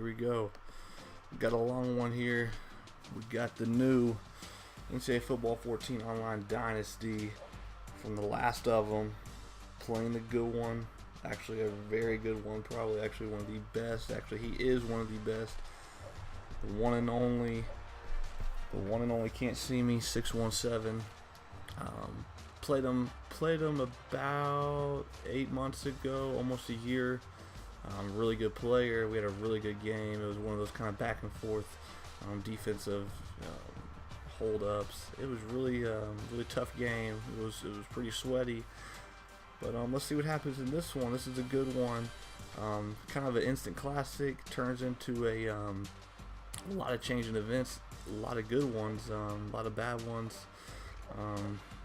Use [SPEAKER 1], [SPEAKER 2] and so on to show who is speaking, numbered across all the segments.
[SPEAKER 1] here we go. We got a long one here. We got the new NCAA Football 14 Online Dynasty from the last of them. Playing the good one. Actually a very good one. Probably actually one of the best. Actually, he is one of the best. The one and only Cantseeme617. Played him about 8 months ago, almost a year. Really good player. We had a really good game. It was one of those kind of back and forth defensive hold ups. It was really tough game. It was pretty sweaty. But let's see what happens in this one. This is a good one. Kind of an instant classic. Turns into a lot of changing events. A lot of good ones. A lot of bad ones.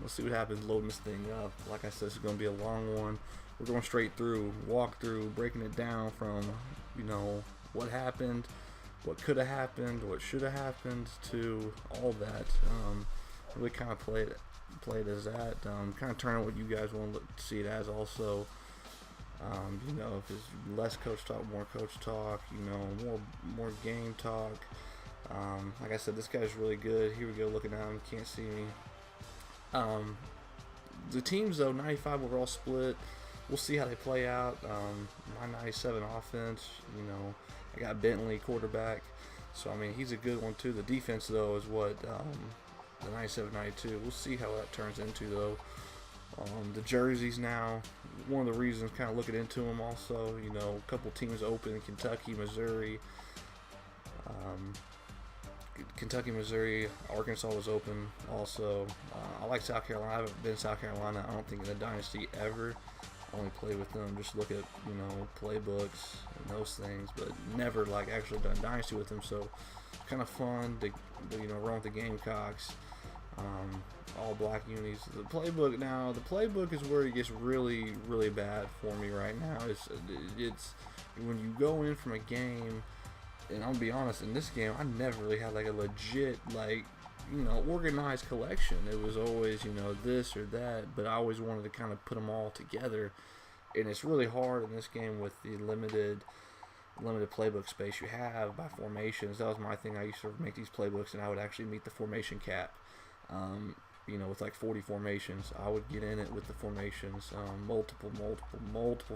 [SPEAKER 1] Let's see what happens loading this thing up. Like I said, this is going to be a long one. We're going straight through, walk through, breaking it down from, what happened, what could have happened, what should have happened, to all that. Really kind of play it as that. Kind of turn it what you guys want to see it as also. If it's less coach talk, more coach talk, more game talk. Like I said, this guy's really good. Here we go, looking at him, can't see me. The teams, though, 95 overall split. We'll see how they play out. My 97 offense, I got Bentley quarterback, so I mean he's a good one too. The defense, though, is what the 97-92. We'll see how that turns into, though. The jerseys now, one of the reasons kind of looking into them also. A couple teams open: Kentucky, Missouri. Arkansas was open also. I like South Carolina. I haven't been to South Carolina, I don't think, in the Dynasty ever. I only play with them, just look at, playbooks and those things, but never, actually done Dynasty with them, so kind of fun to run with the Gamecocks. All black unis. The playbook is where it gets really, really bad for me right now. It's when you go in from a game, and I'll be honest, in this game, I never really had a legit, organized collection. It was always, this or that, but I always wanted to kind of put them all together. And it's really hard in this game with the limited playbook space you have by formations. That was my thing. I used to make these playbooks, and I would actually meet the formation cap. With 40 formations, I would get in it with the formations, multiple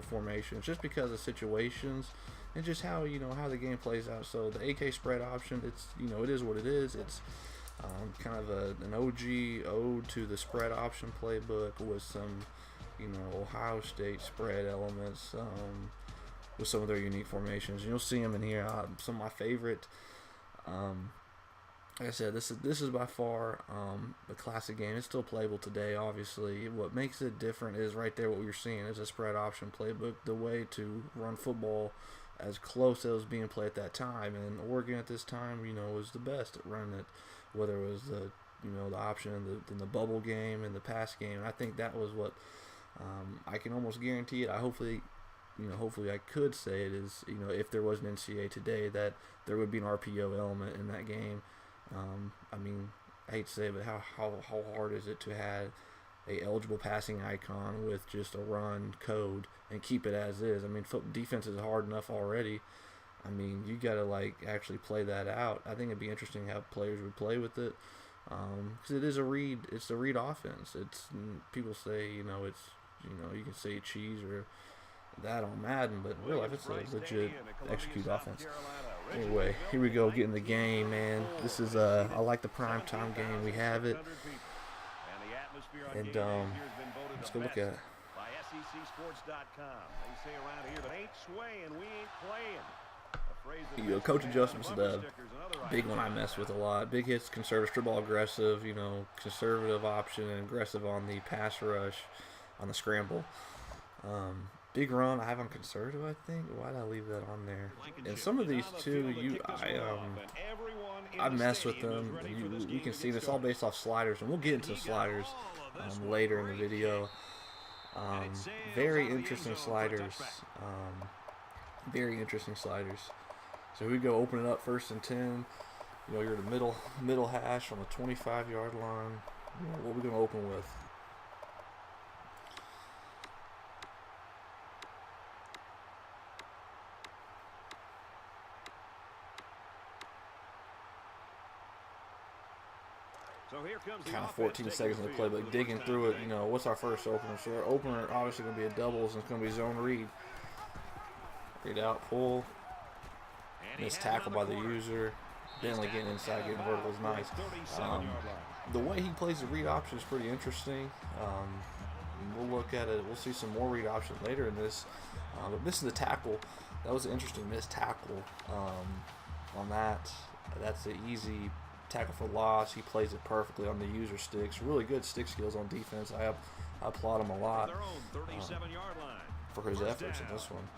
[SPEAKER 1] formations, just because of situations and just how how the game plays out. So the AK spread option, it's it is what it is. It's kind of an ode to the spread option playbook with some Ohio State spread elements with some of their unique formations. And you'll see them in here. Some of my favorite. Like I said, this is by far a classic game. It's still playable today, obviously. What makes it different is right there what we're seeing is a spread option playbook, the way to run football as close as it was being played at that time. And Oregon at this time, was the best at running it, whether it was the option in the bubble game and the pass game. And I think that was what I can almost guarantee it. Hopefully I could say it is, if there was an NCAA today, that there would be an RPO element in that game. I hate to say it, but how hard is it to have a eligible passing icon with just a run code and keep it as is? Defense is hard enough already. You gotta actually play that out. I think it'd be interesting how players would play with it, because it is it's a read offense. It's, people say you can say cheese or that on Madden, but in real life it's a legit execute offense. Anyway, here we go, getting the game, man. This is I like the primetime game. We have it, and let's go look at it. Coach adjustments, the big one I mess with a lot. Big hits, conservative, strip ball, aggressive. Conservative option and aggressive on the pass rush, on the scramble. Big run, I have on conservative, I think. Why did I leave that on there? And some of these too, I mess with them. You can see this all based off sliders, and we'll get into sliders later in the video. Very interesting sliders. So here we go, open it up, 1st and 10. You're in the middle hash on the 25-yard line. What are we going to open with? kind of 14 seconds to play, but digging through it, you know, what's our first opener? So our opener obviously going to be a doubles, and it's going to be zone read. Read out, pull. Missed tackle by the user. Bentley getting inside, getting vertical is nice. The way he plays the read option is pretty interesting. We'll look at it. We'll see some more read options later in this. But missing the tackle, that was an interesting missed tackle on that. That's an easy tackle for loss. He plays it perfectly on the user sticks. Really good stick skills on defense. I applaud him a lot for his efforts in this one.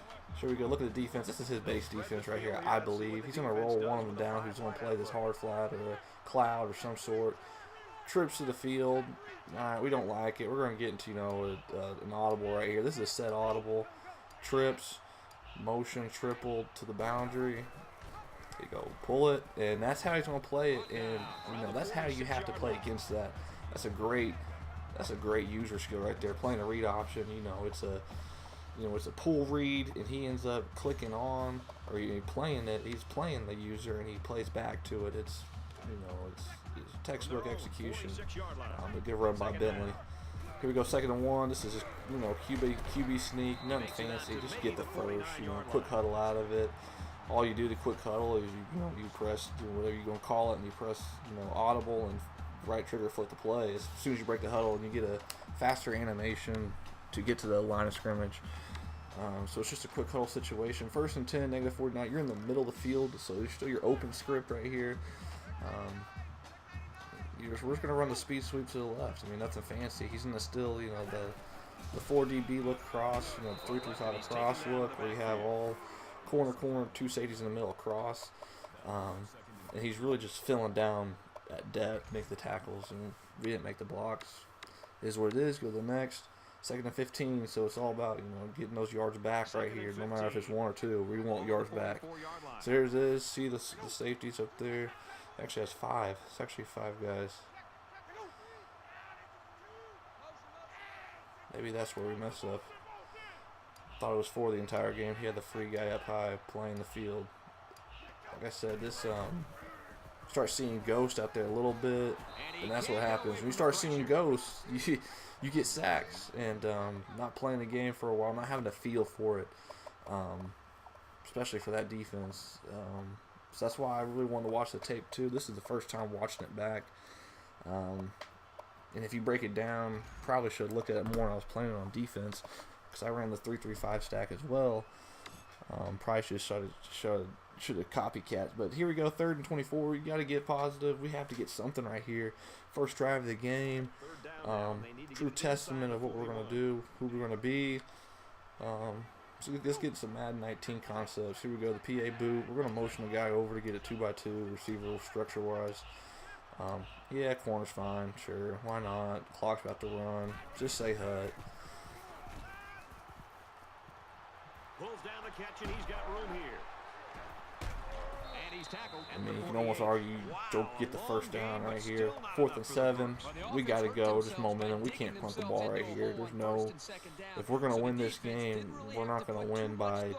[SPEAKER 1] So we go look at the defense. This is his base defense right here, I believe. He's going to roll one of them down who's going to play this hard flat or a cloud or some sort. Trips to the field. All right, we don't like it. We're going to get into, you know, an audible right here. This is a set audible. Trips, motion, triple to the boundary. There you go. Pull it, and that's how he's going to play it. And, you know, that's how you have to play against that. That's a great user skill right there. Playing a read option, you know, it's a pull read, and he ends up clicking on, or he's playing the user, and he plays back to it. It's textbook execution. A good run by Bentley. Here we go, 2nd and 1. This is just, you know, QB sneak, nothing fancy. Just get the first, you know, quick huddle out of it. All you do to quick huddle is you press whatever you're gonna call it, and you press, you know, audible and right trigger flip the play. As soon as you break the huddle, and you get a faster animation to get to the line of scrimmage. So it's just a quick huddle situation. 1st and 10, -49. You're in the middle of the field, so there's still your open script right here. We're just going to run the speed sweep to the left. I mean, nothing fancy. He's going to still, you know, the 4DB look across, you know, 3-3-5 across look, where you have all corner, 2 safeties in the middle across. And he's really just filling down at depth, make the tackles, and we didn't make the blocks. It is what it is. Go to the next. 2nd and 15, so it's all about, you know, getting those yards back right here. No matter if it's 1 or 2, we want yards back. So here's this. See the safeties up there. Actually has 5. It's actually 5 guys. Maybe that's where we messed up. Thought it was 4 the entire game. He had the free guy up high playing the field. Like I said, this start seeing ghosts out there a little bit, and that's what happens. When you start seeing ghosts, you get sacks, and not playing the game for a while, not having a feel for it, especially for that defense. So that's why I really wanted to watch the tape too. This is the first time watching it back. And if you break it down, probably should look at it more when I was playing it on defense, because I ran the 3-3-5 stack as well. Probably should have copycats. But here we go, 3rd and 24. You got to get positive. We have to get something right here. First drive of the game. True testament of what we're going to do, who we're going to be. So let's get some Madden 19 concepts. Here we go, the PA boot. We're going to motion the guy over to get a 2x2 receiver structure-wise. Yeah, corner's fine, sure. Why not? Clock's about to run. Just say hut.
[SPEAKER 2] Pulls down the catch, and he's got room here. And he's tackled.
[SPEAKER 1] I mean, you can almost argue don't get the first down right here. 4th and 7. We got to go. Just momentum. We can't punt the ball right here. There's no. If we're gonna win this game, we're not gonna win by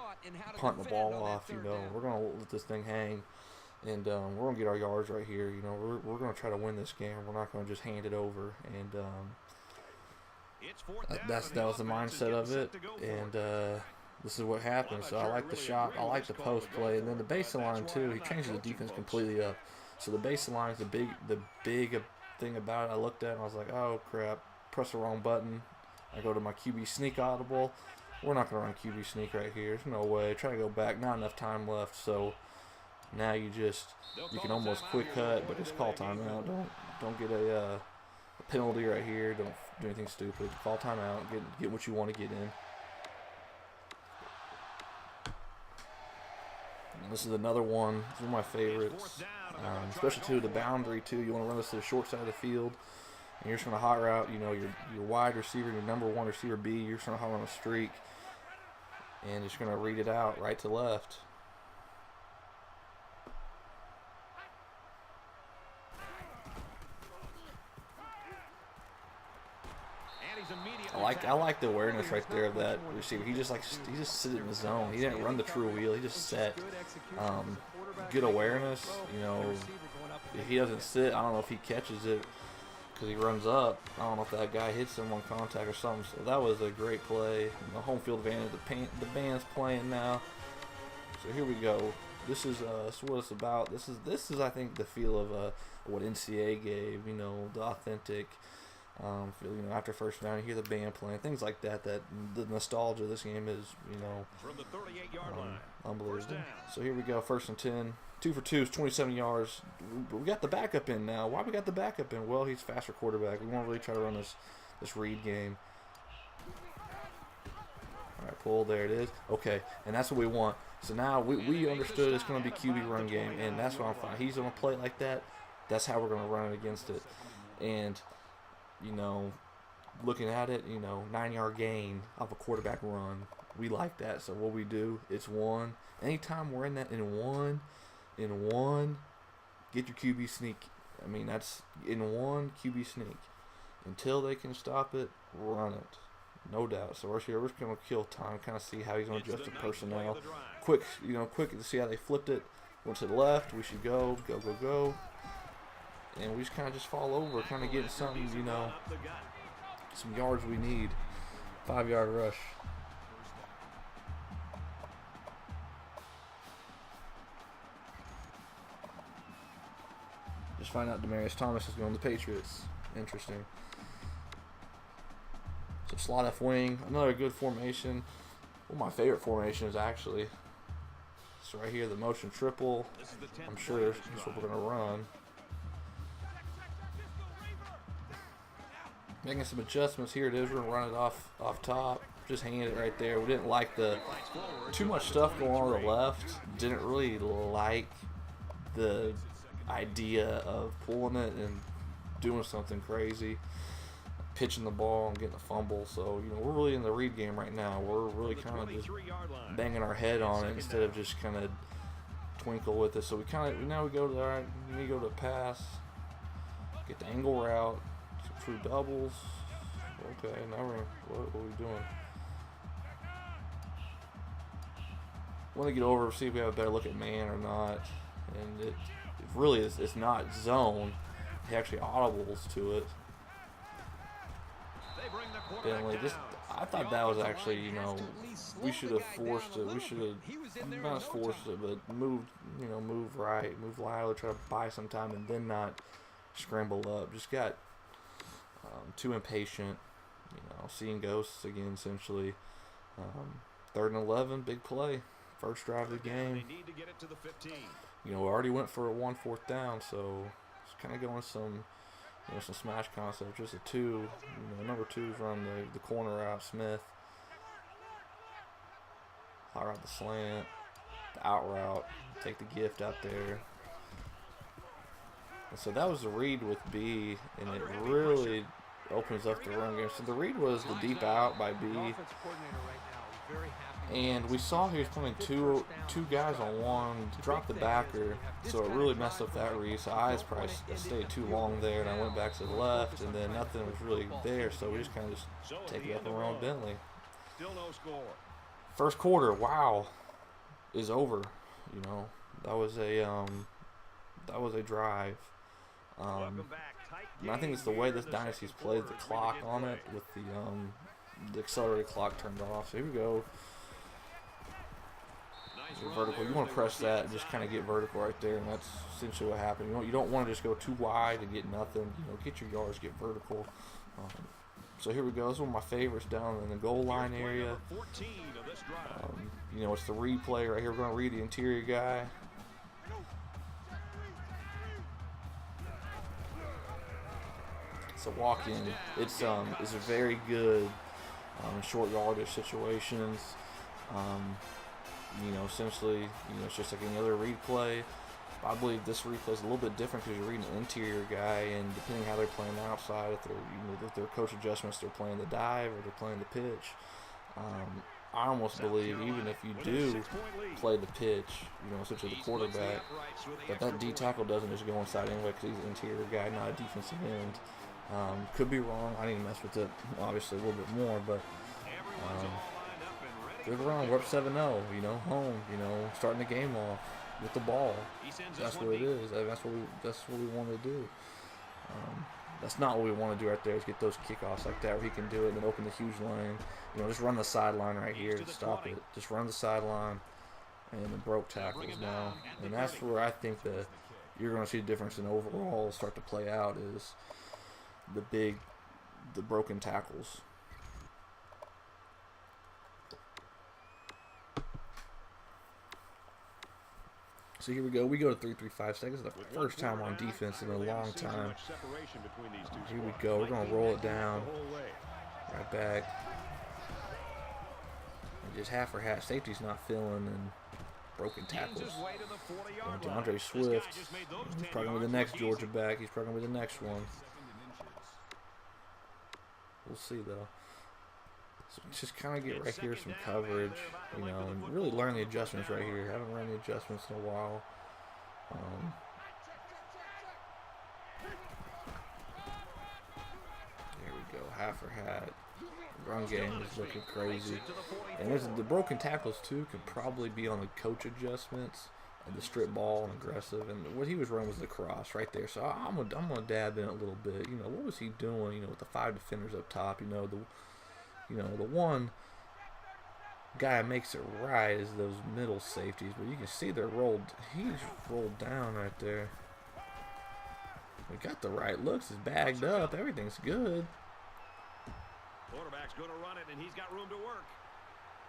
[SPEAKER 1] punting the ball off. You know, we're gonna let this thing hang, and we're gonna get our yards right here. You know, we're gonna try to win this game. We're not gonna just hand it over. And that was the mindset of it. And this is what happens. So I like the shot. I like the post play, and then the baseline too. He changes the defense completely up. So the baseline is the big thing about it. I looked at it and I was like, oh crap, press the wrong button. I go to my QB sneak audible. We're not gonna run QB sneak right here. There's no way. Try to go back. Not enough time left. So now you can almost quick cut, but just call timeout. Don't get a penalty right here. Don't do anything stupid. Call timeout. Get what you want to get in. This is another one. These are my favorites, especially to the boundary too. You want to run this to the short side of the field, and you're just going to hot route. You know, your wide receiver, your number 1 receiver B. You're just going to hot run a streak, and just going to read it out right to left. I like the awareness right there of that receiver. He just sit in the zone. He didn't run the true wheel. He just set. Good awareness. You know, if he doesn't sit, I don't know if he catches it. because he runs up. I don't know if that guy hits him on contact or something. So that was a great play. The home field advantage. The band's playing now. So here we go. This is what it's about. This is I think the feel of what NCAA gave. You know, the authentic feel. You know, after first down, you hear the band playing, things like that. That the nostalgia of this game is, you know,
[SPEAKER 2] From the 38-yard line.
[SPEAKER 1] unbelievable. So here we go. 1st and 10. 2 for 2 is 27 yards. We got the backup in now. Why we got the backup in? Well, he's faster quarterback. We want to really try to run this read game. All right, pull. There it is. Okay, and that's what we want. So now we understood it's going to be QB run game, and that's what I'm fine. He's going to play it like that. That's how we're going to run it against it. And, you know, looking at it, you know, 9-yard gain off a quarterback run. We like that. So what we do, it's one. Anytime we're in that in one, get your QB sneak. I mean, that's in one QB sneak. Until they can stop it, run it. No doubt. So we're just going to kill time, kind of see how he's going to adjust the personnel. Quick to see how they flipped it. Went to the left. We should go. And we just kind of just fall over, kind of getting something, you know, some yards we need. 5-yard rush. Just find out Demaryius Thomas is going to the Patriots. Interesting. So slot F wing, another good formation. One of my favorite formations, actually. So right here, the motion triple. I'm sure that's what we're going to run. Making some adjustments. Here it is. We're going to run it off top. Just hanging it right there. We didn't like the too much stuff going on the left. Didn't really like the idea of pulling it and doing something crazy, pitching the ball and getting a fumble. So, you know, we're really in the read game right now. We're really kind of just banging our head on it instead of just kind of twinkle with it. So now we go to we need to go to pass, get the angle route, some true doubles. Okay, now what are we doing? Want to get over, see if we have a better look at man or not, and it really is. It's not zone. He actually audibles to it. Bentley, I thought that was actually, you know, we should have forced it. We should have not forced it, but moved right, move laterally, try to buy some time, and then not scramble up. Just got too impatient. You know, seeing ghosts again, essentially. 3rd and 11, big play. First drive of the game. You know, we already went for a 4th down, so it's kind of going some smash concept. Just a 2. You know, number 2's run the corner out. Smith. High route the slant. The out route. Take the gift out there. And so that was the read with B, and it really opens up the run game. So the read was the deep out by B. And we saw he was playing two guys on one, dropped the backer, so it really messed up that read. So I probably stayed too long there, and I went back to the left, and then nothing was really there, so we just kind of take it up and run Bentley. First quarter, wow, is over. You know, that was a drive. And I think it's the way this Dynasty's played the clock on it with the accelerated clock turned off. So here we go. Vertical. You want to press that and just kind of get vertical right there, and that's essentially what happened. You don't want to just go too wide and get nothing. You know, get your yards, get vertical. So here we go. This is one of my favorites down in the goal line area. You know, it's the replay right here. We're going to read the interior guy. It's a walk-in. It's a very good short yardage situations. You know, essentially, it's just like any other read play. I believe this replay is a little bit different because you're reading an interior guy, and depending how they're playing outside, if they're coach adjustments, they're playing the dive or they're playing the pitch. I almost believe even if you do play the pitch, essentially the quarterback, that D tackle doesn't just go inside anyway because he's an interior guy, not a defensive end. Could be wrong. I need to mess with it obviously a little bit more, but good run. We're up 7-0. Home. Starting the game off with the ball. That's what it is. That's what we want to do. That's not what we want to do right there, is get those kickoffs like that where he can do it and then open the huge lane. You know, just run the sideline right here and stop it. Just run the sideline and the broke tackles now. And that's where I think you're going to see the difference in overall start to play out, is the broken tackles. So here we go. We go to 3-3-5 seconds. The first time on defense in a long time. Here we go. We're going to roll it down. Right back. And just half or half. Safety's not feeling, and broken tackles. DeAndre Swift. He's probably going to be the next Georgia back. He's probably going to be the next one. We'll see, though. So let's just kind of get right here some coverage, you know, and really learn the adjustments right here. I haven't run the adjustments in a while. There we go, half or hat. Run game is looking crazy. And there's the broken tackles, too, could probably be on the coach adjustments and the strip ball and aggressive. And what he was running was the cross right there. So I'm gonna dab in a little bit. You know, what was he doing, you know, with the 5 defenders up top, you know, the one guy makes it right is those middle safeties, but you can see they're rolled. He's rolled down right there. We got the right looks. It's bagged up. Everything's good.
[SPEAKER 2] Quarterback's going to run it, and he's got room to work.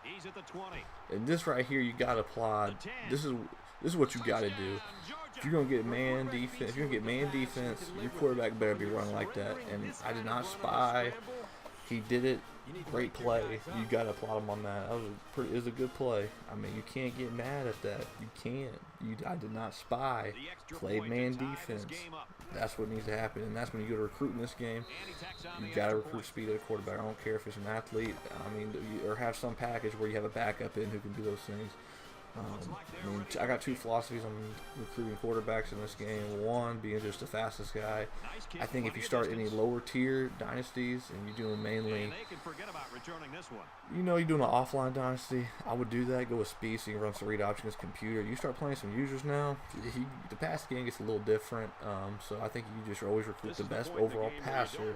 [SPEAKER 2] He's at the 20.
[SPEAKER 1] And this right here, you got to applaud. This is what you got to do. If you're gonna get man defense, your quarterback better be running like that. And I did not spy. He did it. Great play. You got to applaud him on that. It was a good play. I mean, you can't get mad at that. You can't. I did not spy. Played man defense. That's what needs to happen. And that's when you go to recruit in this game. You got to recruit speed at a quarterback. I don't care if it's an athlete. I mean, or have some package where you have a backup in who can do those things. I mean, I got 2 philosophies on recruiting quarterbacks in this game. One, being just the fastest guy. I think if you start any lower tier dynasties and you're doing mainly, you know, you're doing an offline dynasty, I would do that. Go with speed so you can run some read options computer. You start playing some users now, the pass game gets a little different. So I think you just always recruit the best overall passer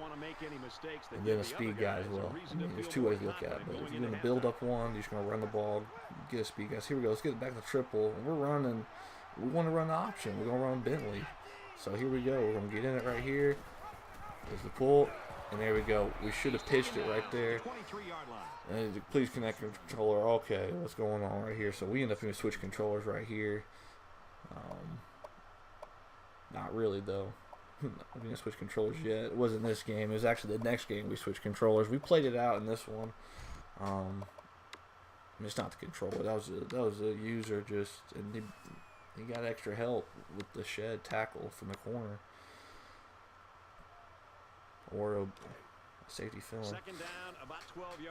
[SPEAKER 1] and then a speed guy as well. I mean, there's 2 ways to look at it. But if you're going to build up one, you're just going to run the ball, get a speed guy. So here we go. Let's get it back to triple. We want to run the option. We're going to run Bentley. So here we go. We're going to get in it right here. There's the pull. And there we go. We should have pitched it right there. And please connect your controller. Okay, what's going on right here? So we end up going to switch controllers right here. Not really, though. We didn't switch controllers yet. It wasn't this game. It was actually the next game we switched controllers. We played it out in this one. It's not the controller. That was a user just, and he got extra help with the shed tackle from the corner or a safety film.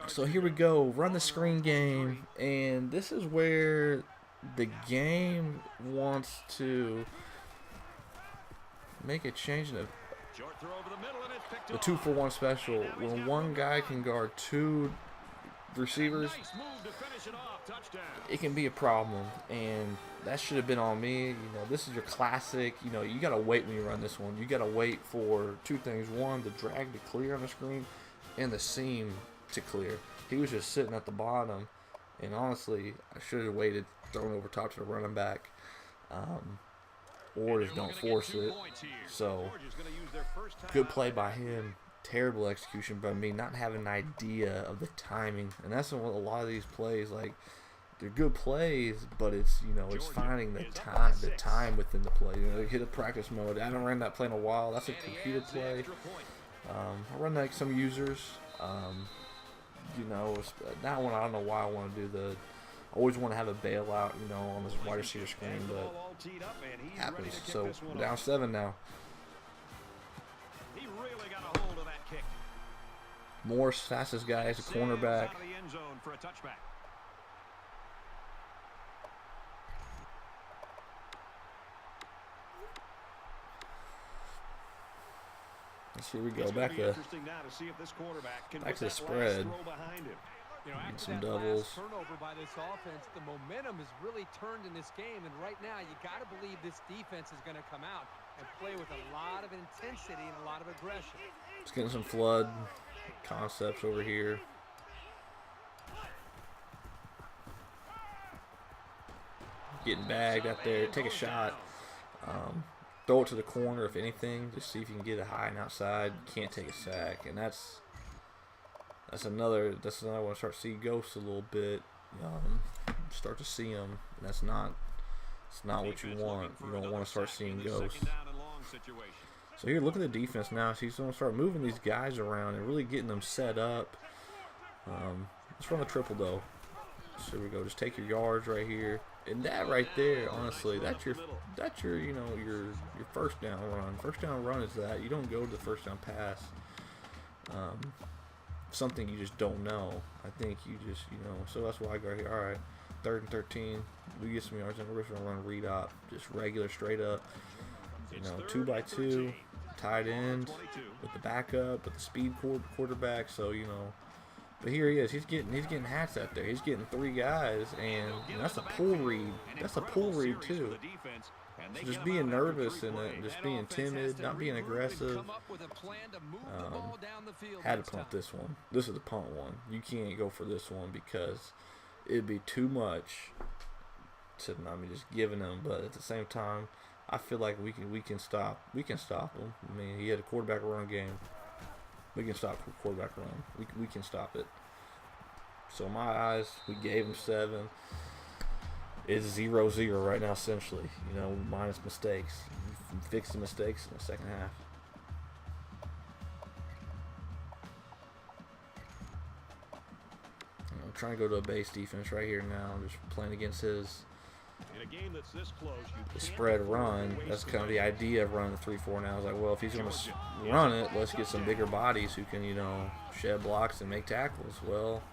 [SPEAKER 1] So here we go. Run the screen game, and this is where the game wants to make a change in the 2-for-1 special. When one guy can guard 2 receivers, it can be a problem, and that should have been on me. You know, this is your classic. You know, you gotta wait when you run this one. You gotta wait for 2 things: one, the drag to clear on the screen, and the seam to clear. He was just sitting at the bottom, and honestly, I should have waited, thrown over top to the running back, or just don't force it. So, good play by him. Terrible execution by me, not having an idea of the timing. And that's what a lot of these plays, like, they're good plays, but it's, you know, it's finding the time within the play. You know, hit a practice mode. I haven't ran that play in a while. That's a computer play. I run like some users. You know, that one I don't know why I want to do the. I always want to have a bailout, you know, on this wide receiver screen, but it happens. So we're down 7 now. Morse, fastest guy, is a cornerback. Here we go, back to the spread. And some doubles.
[SPEAKER 3] Turnover by this offense. The momentum has really turned in this game, and right now you got to believe this defense is going to come out and play with a lot of intensity and a lot of aggression.
[SPEAKER 1] Just getting some flood concepts over here. Getting bagged out there. Take a shot. Throw it to the corner, if anything. Just see if you can get it high and outside. You can't take a sack, and that's another one. Start to see ghosts a little bit. Start to see them. And it's not what you want. You don't want to start seeing ghosts. So here, look at the defense now. He's going to start moving these guys around and really getting them set up. Let's run a triple though. So here we go. Just take your yards right here. And that right there, honestly, that's your your first down run. First down run is that. You don't go to the first down pass. Something you just don't know. I think you just, so that's why I go here. All right, 3rd and 13. We get some yards, and we're just going to run a read op. Just regular, straight up. 2x2, tight end with the backup, with the speed quarterback. So, but here he is. He's getting hats out there. He's getting 3 guys, and that's a pull read. That's a pull read too. So just being nervous and just being timid, not being aggressive. Had to punt this one. This is the punt one. You can't go for this one because it'd be too much to just giving them. But at the same time, I feel like we can stop them. I mean, he had a quarterback run game. We can stop quarterback run. We can stop it. So in my eyes, we gave him 7. It's 0-0 right now, essentially. Minus mistakes. You fix the mistakes in the second half. I'm trying to go to a base defense right here now. I'm just playing against his.
[SPEAKER 2] In a game that's this close,
[SPEAKER 1] the spread run. That's kind of the idea of running the 3-4 now. I was like, well, if he's going to run it, let's get some bigger bodies who can, shed blocks and make tackles. Well,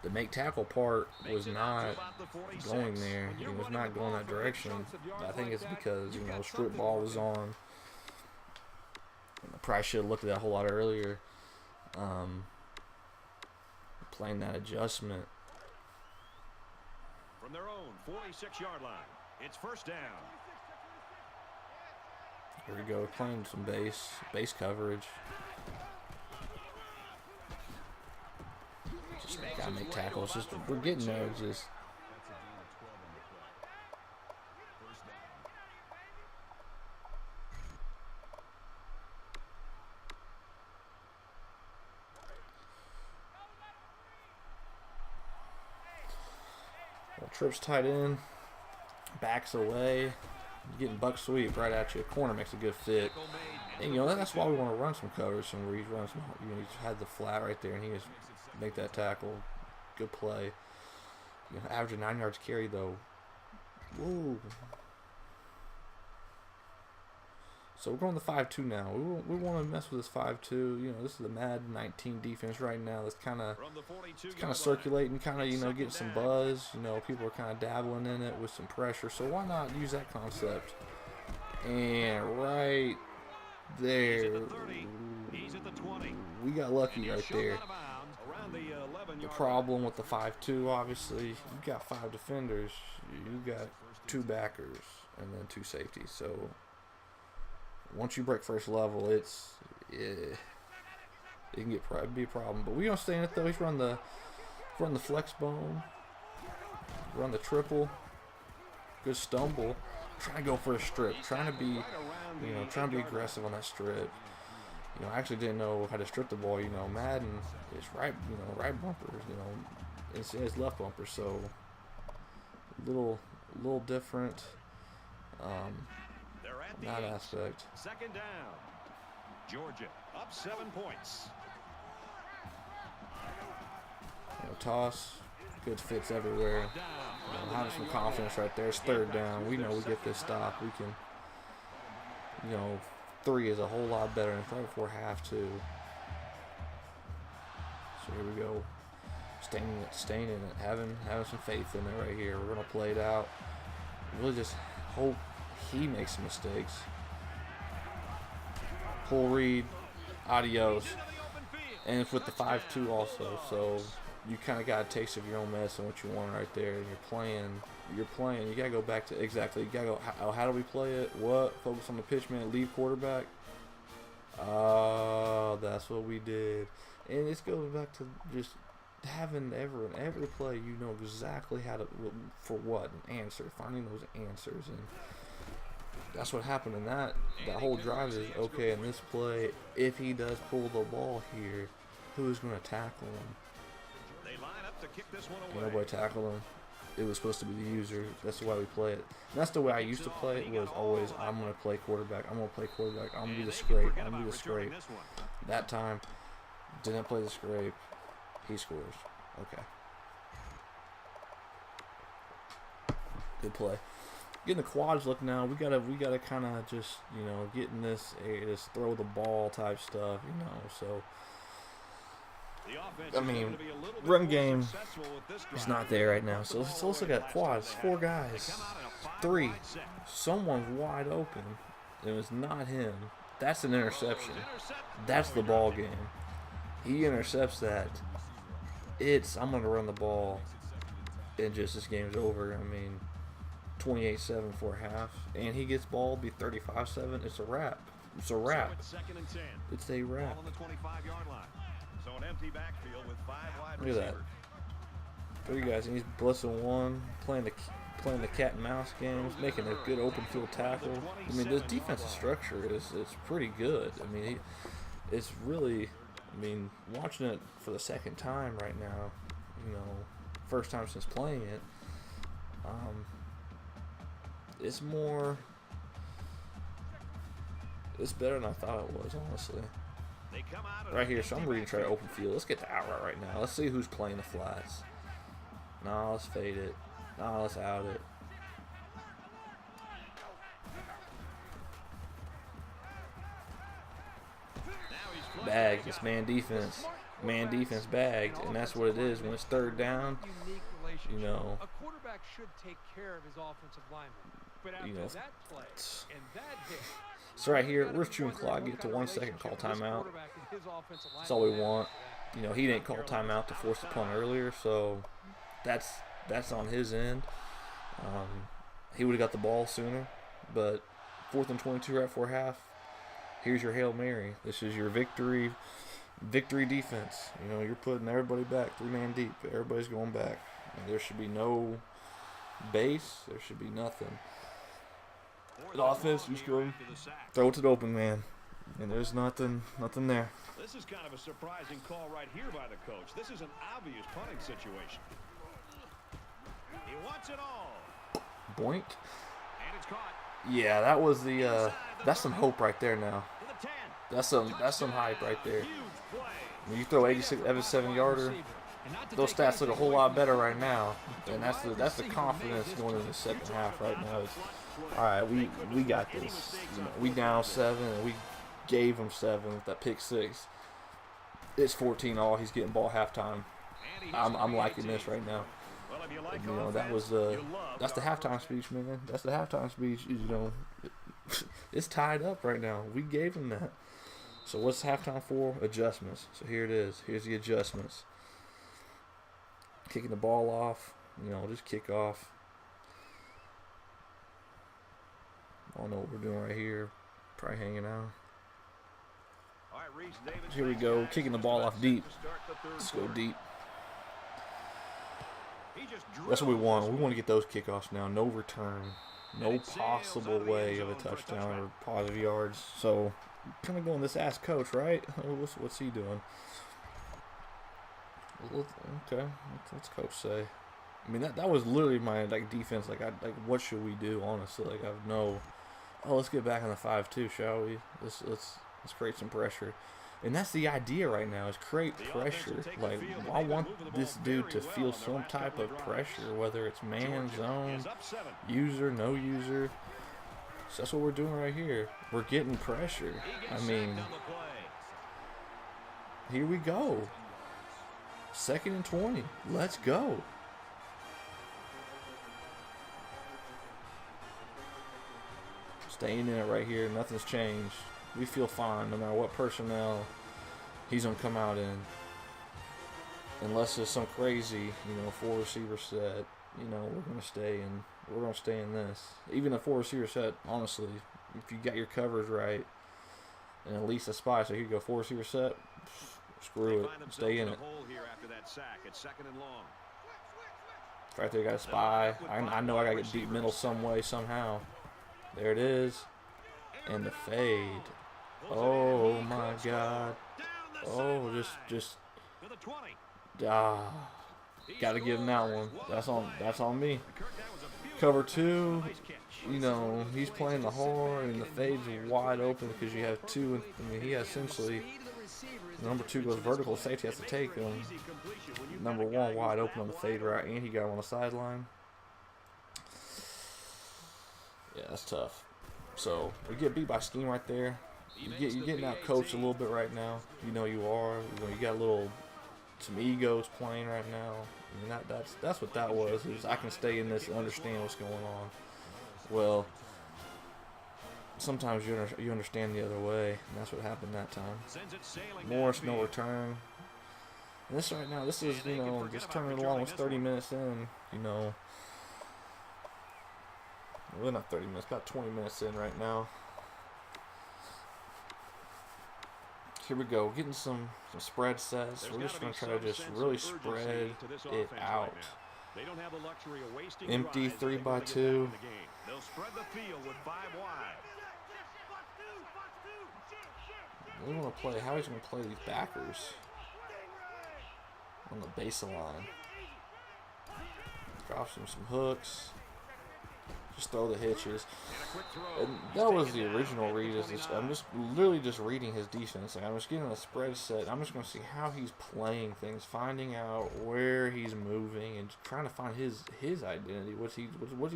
[SPEAKER 1] the make tackle part was not going there. It was not going that direction. I think it's because, strip ball was on. I probably should have looked at that a whole lot earlier. Playing that adjustment.
[SPEAKER 2] From their own 46-yard line, it's first down.
[SPEAKER 1] Here we go, playing some base coverage. Just gotta make tackles. Just we're getting there. Just trips tight end, backs away, getting buck sweep right at you. Corner makes a good fit, and that's why we want to run some coverage. Where he runs, he's had the flat right there, and he just make that tackle. Good play. Averaging 9 yards carry though. Whoa. So we're going to 5-2 now. We want to mess with this 5-2. This is the Madden 19 defense right now. That's kind of circulating, kind of getting some buzz. People are kind of dabbling in it with some pressure. So why not use that concept? And right there, we got lucky right there. The problem with the 5-2, obviously, you got 5 defenders. You got 2 backers and then 2 safeties. So once you break first level, it can be a problem. But we don't stay in it though. He's run the flex bone, run the triple, good stumble, trying to go for a strip, trying to be aggressive on that strip. I actually didn't know how to strip the ball. Madden is right bumpers. It's left bumper, so a little different. That aspect.
[SPEAKER 2] Second down. Georgia up 7 points.
[SPEAKER 1] Toss, good fits everywhere. Having some confidence right there. It's 3rd down. We know we get this stop. We can. 3 is a whole lot better than 3 before half too. So here we go. Staying in it. Having some faith in it right here. We're gonna play it out. Really just hope he makes some mistakes. Pull read. Adios. And it's with the 5-2 also, so you kind of got a taste of your own medicine, what you want right there. And you're playing. You gotta go back to exactly. You gotta go. How do we play it? What? Focus on the pitch, man. Leave quarterback. Oh, that's what we did. And this goes back to just having every play, you know exactly how to, for what, an answer, finding those answers. And that's what happened in that whole drive is, okay, in this play, if he does pull the ball here, who is going to tackle him?
[SPEAKER 2] They line up to kick this one away.
[SPEAKER 1] Nobody tackled him. It was supposed to be the user. That's the way we play it. And that's the way I used to play it, was always, I'm going to play quarterback. I'm going to play quarterback. I'm going to do the scrape. I'm going to do the scrape. That time, didn't play the scrape. He scores. Okay. Good play. Getting the quads look now. We gotta kind of just, you know, getting this throw the ball type stuff, you know. So I mean, run game is not there right now. So let's look at quads. 4 guys, 3. Someone's wide open. It was not him. That's an interception. That's the ball game. He intercepts that. I'm gonna run the ball, and just this game's over. I mean, 28-7 for half, and he gets ball, be 35-7. It's a wrap. It's a wrap. It's a wrap. Look at that. 3 guys, and he's blitzing 1, playing the cat and mouse games, making a good open field tackle. I mean, this defensive structure is pretty good. I mean, it's really. I mean, watching it for the second time right now, you know, first time since playing it, it's better than I thought it was, honestly. Right here, so I'm ready to try to open field. Let's get to outright right now. Let's see who's playing the flats. Nah, let's fade it. Nah, let's out it. Bagged. It's man defense. Man defense bagged, and that's what it is when it's 3rd down. You know.
[SPEAKER 3] A quarterback should take care of his offensive lineman. But after that play and that hit,
[SPEAKER 1] so right here, we're shooting clock. Get to 1 second. Call timeout. That's all we want. You know, he didn't call timeout to force the punt earlier, so that's on his end. He would have got the ball sooner, but 4th and 22 right before half. Here's your Hail Mary. This is your victory defense. You know, you're putting everybody back 3-man deep. Everybody's going back. And there should be no base. There should be nothing. The offense, you just go throw it to the open man. And there's nothing there.
[SPEAKER 2] This is kind of a surprising call right here by the coach. This is an obvious punting situation. He wants it all.
[SPEAKER 1] Boink.
[SPEAKER 2] And it's caught.
[SPEAKER 1] Yeah, that was the that's some hope right there now. That's some hype right there. When you throw 87-yarder, those stats look a whole lot better right now. And that's the confidence going into the second half right now. All right, we got this. You know, we down 7 and we gave him 7 with that pick 6. It's 14-all. He's getting ball halftime. I'm liking this right now. You know, that's the halftime speech, man. That's the halftime speech. You know, it's tied up right now. We gave him that. So what's halftime for? Adjustments. So here it is. Here's the adjustments. Kicking the ball off. You know, just kick off. I don't know what we're doing right here. Probably hanging out. Here we go. Kicking the ball off deep. Let's go deep. That's what we want. We want to get those kickoffs now. No return. No possible way of a touchdown or positive yards. So, kind of going this ass coach, right? What's he doing? Okay. What's coach say? I mean, that was literally my defense. What should we do? Honestly, I have no. Oh, let's get back on the 5-2, shall we? Let's create some pressure. And that's the idea right now, is create pressure. Like, I want this dude to feel some type of pressure, whether it's man, zone, user, no user. So that's what we're doing right here. We're getting pressure. I mean, here we go. 2nd and 20. Let's go. Staying in it right here. Nothing's changed. We feel fine no matter what personnel he's gonna come out and, unless it's some crazy, 4 receiver set, we're gonna stay in this. Even a 4 receiver set, honestly, if you got your covers right and at least a spy, so here you go, 4 receiver set, screw it, stay in it. Right there, got a spy. I know I gotta get deep middle some way, somehow. There it is. And the fade. Oh my God. Oh, just gotta give him that one. That's on me. Cover 2, he's playing the hard and the fade's wide open because you have 2. I mean, he has essentially, number 2 goes vertical, safety has to take him. Number 1 wide open on the fade right, and he got him on the sideline. Yeah, that's tough. So we get beat by scheme right there. You're getting out coached a little bit right now. You are. You got some egos playing right now. I mean, that's what that was. Is I can stay in this and understand what's going on. Well, sometimes you understand the other way, and that's what happened that time. Morris, no return. And this right now, this is, just turning along. It's 30 minutes in, Well, not 30 minutes, about 20 minutes in right now. Here we go, getting some spread sets. We're just going to try to just really spread it out. Empty 3x2.
[SPEAKER 2] They'll spread the field with 5 wide.
[SPEAKER 1] We want to play, how he's going to play these backers on the baseline. Drops him some hooks. Just throw the hitches. And that was the original read. I'm just literally just reading his defense. Like, I'm just getting a spread set. I'm just going to see how he's playing things, finding out where he's moving, and trying to find his identity. What's he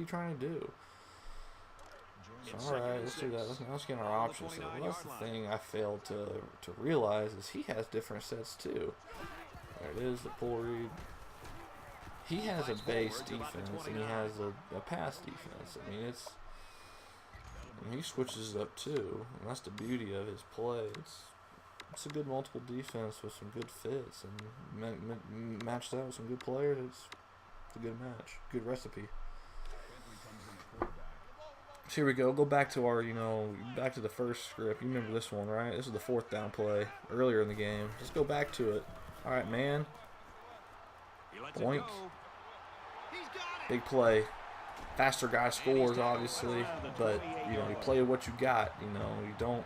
[SPEAKER 1] trying to do? So, all right, let's do that. Let's get our options. So that's the thing I failed to realize is he has different sets too. There it is, the pull read. He has a base defense and he has a pass defense. I mean, he switches it up too, and that's the beauty of his play. It's a good multiple defense with some good fits, and match that with some good players. It's a good match, good recipe. So here we go. Go back to our, back to the first script. You remember this one, right? This is the 4th down play earlier in the game. Let's go back to it. All right, man. Boink. Big play. Faster guy scores, obviously, but you play what you got. You don't.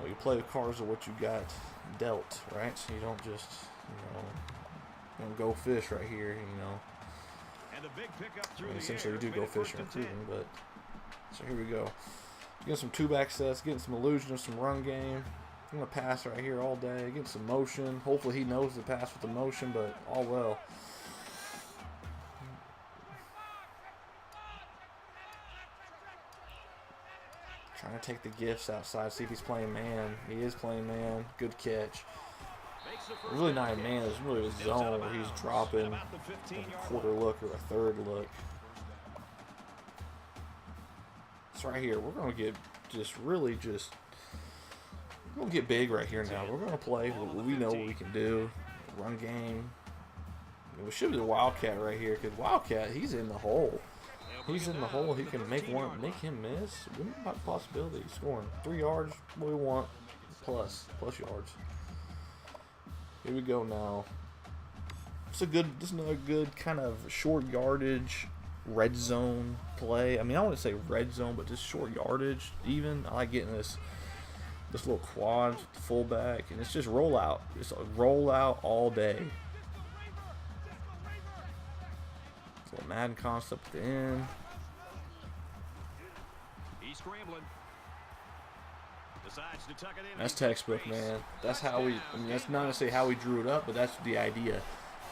[SPEAKER 1] You play the cards of what you got dealt, right? So you don't just, don't go fish right here. I mean, essentially, you do go fish or improving, but so here we go. Getting some 2-back sets, getting some illusion of some run game. I'm gonna pass right here all day, getting some motion. Hopefully, he knows the pass with the motion, but all well. Trying to take the gifts outside, see if he's playing man. He is playing man. Good catch. Really not a man, it's really a zone where he's dropping a quarter look or a third look. So right here, we're going to get we're going to get big right here now. We're going to play what we know what we can do. Run game. We should be the Wildcat right here, because Wildcat, he's in the hole. He's in the hole. He can make him miss. Wouldn't be a possibility. Scoring 3 yards, what we want, plus yards. Here we go now. This is another good kind of short yardage red zone play. I mean, I wouldn't say red zone, but just short yardage even. I like getting this little quad fullback, and it's just rollout. It's a rollout all day. It's a little Madden concept at the end.
[SPEAKER 2] He's scrambling.
[SPEAKER 1] That's textbook, man. That's how that's not necessarily how we drew it up, but that's the idea.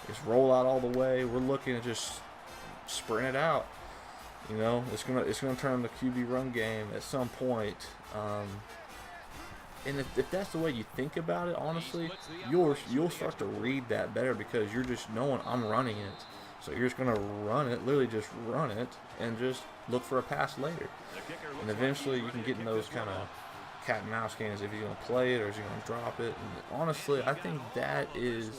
[SPEAKER 1] Just roll out all the way. We're looking to just sprint it out. It's gonna turn the QB run game at some point. And if that's the way you think about it, honestly, you'll start to read that better, because you're just knowing I'm running it. So you're just gonna run it, literally just run it, and just look for a pass later. And eventually you can get in those kind of cat and mouse game. Is if he's going to play it or is he going to drop it? And honestly, I think that is.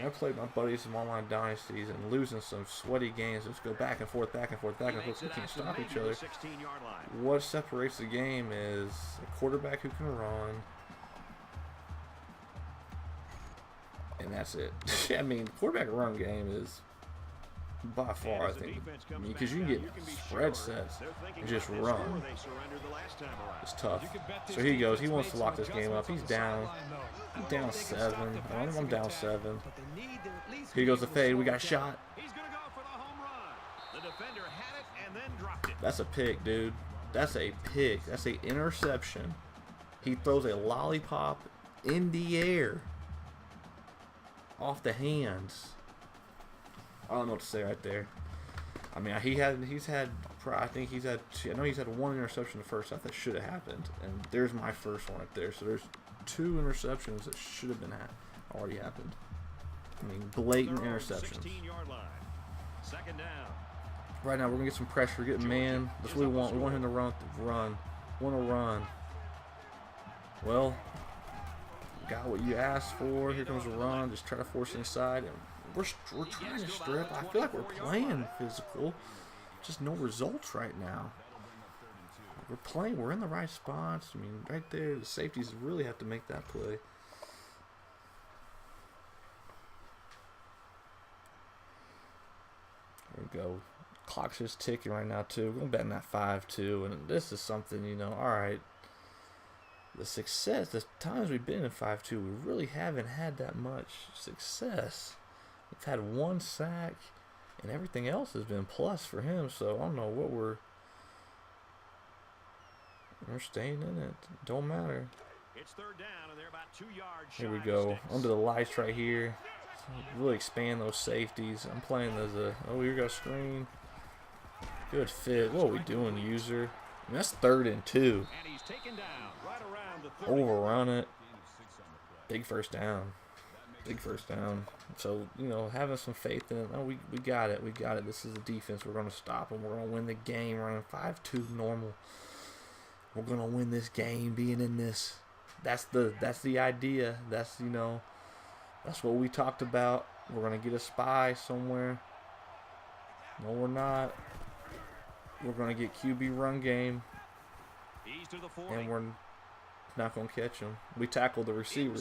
[SPEAKER 1] I played my buddies in online dynasties and losing some sweaty games. Just go back and forth, back and forth, back and forth. We can't stop each other. What separates the game is a quarterback who can run. And that's it. I mean, quarterback run game is by far, I think, because you can get spread sets and just run. It's tough. So here he goes. He wants to lock this game up. He's down. I'm down 7. I'm down 7. Here goes the fade. We got a shot. That's a pick, dude. That's a pick. That's an interception. He throws a lollipop in the air off the hands. I don't know what to say right there. I mean, I know he's had one interception the first half that should have happened, and there's my first one right there. So there's 2 interceptions that should have been already happened. I mean, blatant interceptions. Right now, we're gonna get some pressure, get man. That's what we want. We want him to run. Want to run. Well, got what you asked for. Here comes a run. Just try to force it inside. And we're trying to strip. I feel like we're playing physical. Just no results right now. We're playing. We're in the right spots. I mean, right there, the safeties really have to make that play. There we go. Clock's just ticking right now, too. We're going to bet in that 5-2. And this is something, all right. The success, the times we've been in 5-2, we really haven't had that much success. We've had 1 sack, and everything else has been plus for him. So I don't know what we're staying in it. Don't matter.
[SPEAKER 2] It's 3rd down, and they're about 2 yards
[SPEAKER 1] here we go. Under the lights right here. Really expand those safeties. I'm playing as a. Oh, here we go, screen. Good fit. What are we doing, user? I mean, that's 3rd and 2.
[SPEAKER 2] And he's taken down right around the 30.
[SPEAKER 1] Overrun it. Big first down. Big first down. So, having some faith in it. Oh, we got it. We got it. This is a defense. We're going to stop them. We're going to win the game running 5-2 normal. We're going to win this game being in this. That's the idea. That's what we talked about. We're going to get a spy somewhere. No, we're not. We're going to get QB run game. And we're not going to catch him. We tackled the receiver.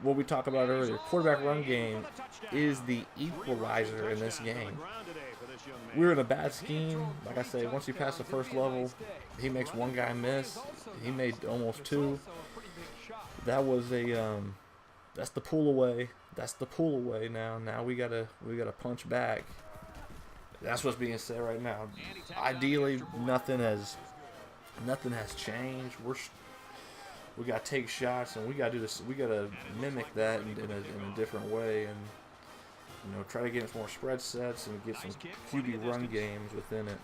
[SPEAKER 1] What we talked about earlier, quarterback run game is the equalizer in this game. We're in a bad scheme. Like I say, once you pass the first level, he makes 1 guy miss. He made almost 2. That was that's the pull away. That's the pull away now. Now we gotta punch back. That's what's being said right now. Ideally, nothing has changed. We gotta take shots, and we gotta do this. We gotta mimic that in a different way, and try to get some more spread sets and get some QB run games within it.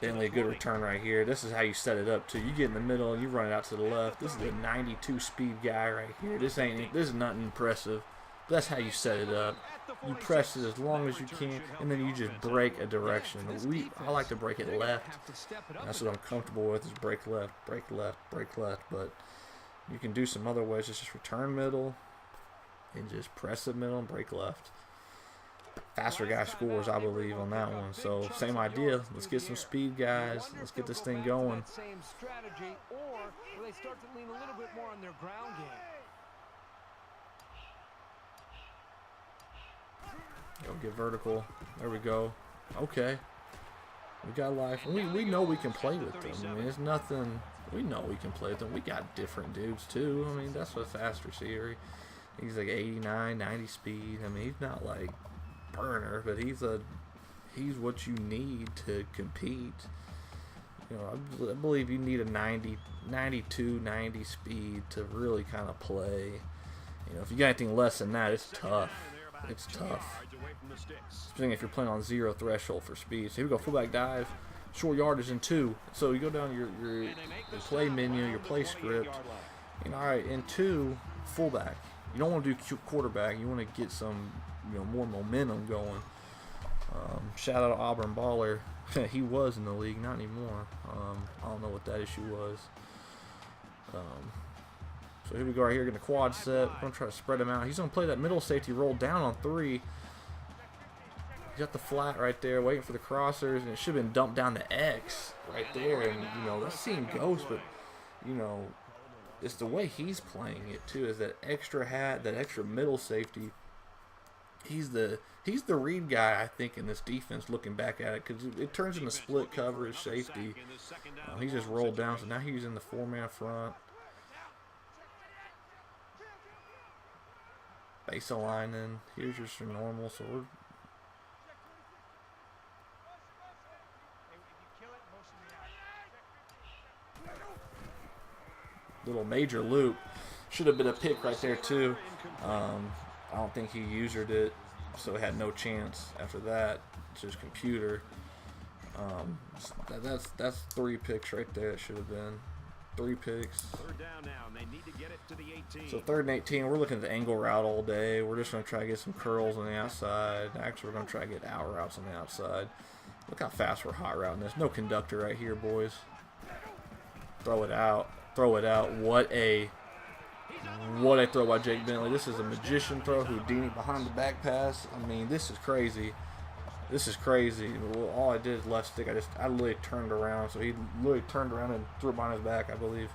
[SPEAKER 1] Finally, a good return right here. This is how you set it up too. You get in the middle and you run it out to the left. This is a 92 speed guy right here. This is nothing impressive. That's how you set it up. You press it as long as you can, and then you just break a direction. I like to break it left. That's what I'm comfortable with, is break left, break left, break left. But you can do some other ways. It's just return middle and just press it middle and break left. Faster guy scores, I believe, on that one. So same idea. Let's get some speed guys. Let's get this thing going.
[SPEAKER 3] Same strategy, or will they start to lean a little bit more on their ground game?
[SPEAKER 1] Go get vertical. There we go. Okay. We got life. We know we can play with them. I mean, it's nothing. We know we can play with them. We got different dudes, too. I mean, that's a fast receiver. He's like 89, 90 speed. I mean, he's not like burner, but he's what you need to compete. I believe you need a 92, 90 speed to really kind of play. If you got anything less than that, it's tough. It's tough. Especially if you're playing on 0 threshold for speed. So here we go, fullback dive, short yardage in 2. So you go down your play menu, your play script. All right, in 2, fullback. You don't want to do quarterback. You want to get some more momentum going. Shout out to Auburn Baller. He was in the league, not anymore. I don't know what that issue was. So here we go right here, getting a quad set. We're going to try to spread him out. He's going to play that middle safety roll down on 3. He's got the flat right there, waiting for the crossers, and it should have been dumped down to X right there. And, you know, that's seeing ghost, but, you know, it's the way he's playing it, too, is that extra hat, that extra middle safety. He's the read guy, I think, in this defense, looking back at it, because it turns into split coverage safety. He just rolled down, so now he's in the 4-man front. Base aligning. Here's just your normal, so we're little major loop. Should have been a pick right there too. I don't think he usered it, so he had no chance after that. It's his computer. That's 3 picks right there. It should have been 3 picks. So 3rd and 18. We're looking at the angle route all day. We're just going to try to get some curls on the outside. Actually, we're going to try to get out routes on the outside. Look how fast we're hot routing this. No conductor right here, boys. Throw it out. Throw it out. What a throw by Jake Bentley. This is a magician throw. Houdini behind the back pass. I mean, this is crazy. This is crazy. Well, all I did is left stick. I literally turned around. So he literally turned around and threw it behind his back, I believe.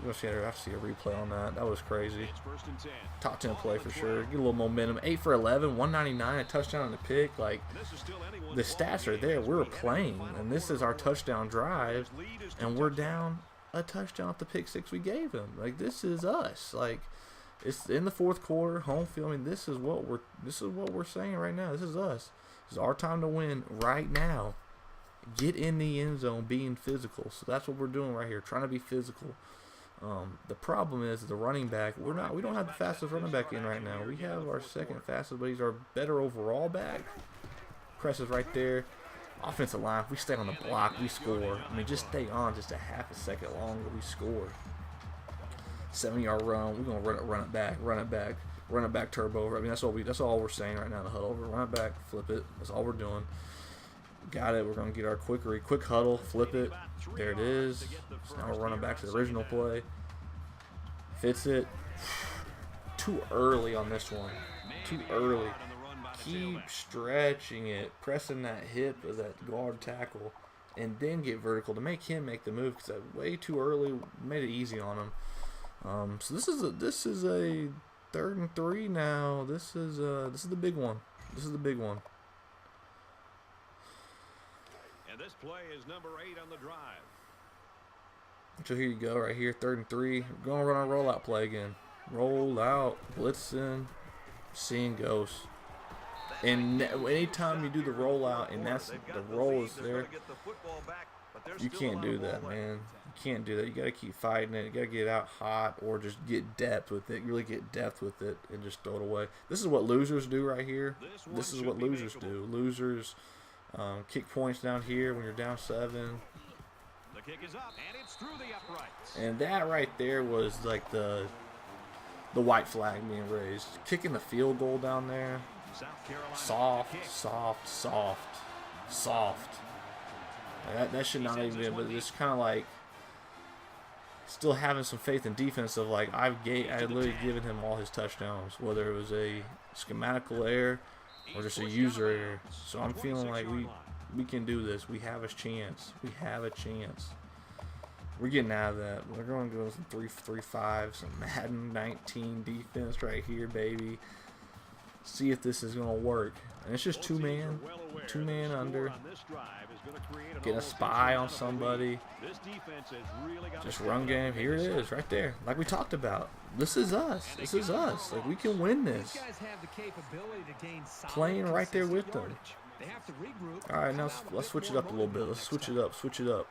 [SPEAKER 1] I have to see a replay on that. That was crazy. Top 10 play for sure. Get a little momentum. 8 for 11, 199, a touchdown and a pick. Like, the stats are there. We were playing, and this is our touchdown drive, and we're down a touchdown at the pick 6 we gave him. Like, this is us. Like, it's in the 4th quarter, home field. I mean, this is what we're saying right now. This is us. This is our time to win right now. Get in the end zone, being physical. So that's what we're doing right here, trying to be physical. The problem is the running back. We don't have the fastest running back in right now. We have our 2nd fastest, but he's our better overall back. Press is right there. Offensive line. If we stay on the block, we score. I mean, just stay on just a half a second longer, we score. 7-yard run. We're gonna run it back turbo. I mean, that's all we're saying right now. The huddle. Run it back, flip it. That's all we're doing. Got it. We're going to get our quick huddle, flip it. There it is. So now we're running back to the original play. Fits it. Too early on this one. Too early. Keep stretching it. Pressing that hip of that guard tackle. And then get vertical to make him make the move. Because that way too early made it easy on him. So this is a 3rd and 3 now. This is the big one. This is the big one.
[SPEAKER 2] This play is number 8 on the drive.
[SPEAKER 1] So here you go, right here, 3rd and 3. We're going to run our rollout play again. Roll out, blitzing, seeing ghosts. And anytime you do the rollout and the roll is there, you can't do that, man. You can't do that. You got to keep fighting it. You got to get out hot or just get depth with it. Really get depth with it and just throw it away. This is what losers do right here. This is what losers do. Losers kick points down here when you're down 7.
[SPEAKER 2] The kick is up, and it's through the uprights.
[SPEAKER 1] And that right there was like the white flag being raised. Kicking the field goal down there. Soft. That should not even be, but it's kind of like still having some faith in defense of like I literally given him all his touchdowns, whether it was a schematical error or just a user error. So I'm feeling like we can do this. We have a chance. We have a chance. We're getting out of that. We're going to go some 3-3-5, some Madden 19 defense right here, baby. See if this is going to work. And it's just 2-man under. Get a spy on somebody. Just run game. Here it is, right there. Like we talked about. This is us. This is us. Like we can win this. Playing right there with them. All right, now let's switch it up a little bit. Let's switch it up. Switch it up.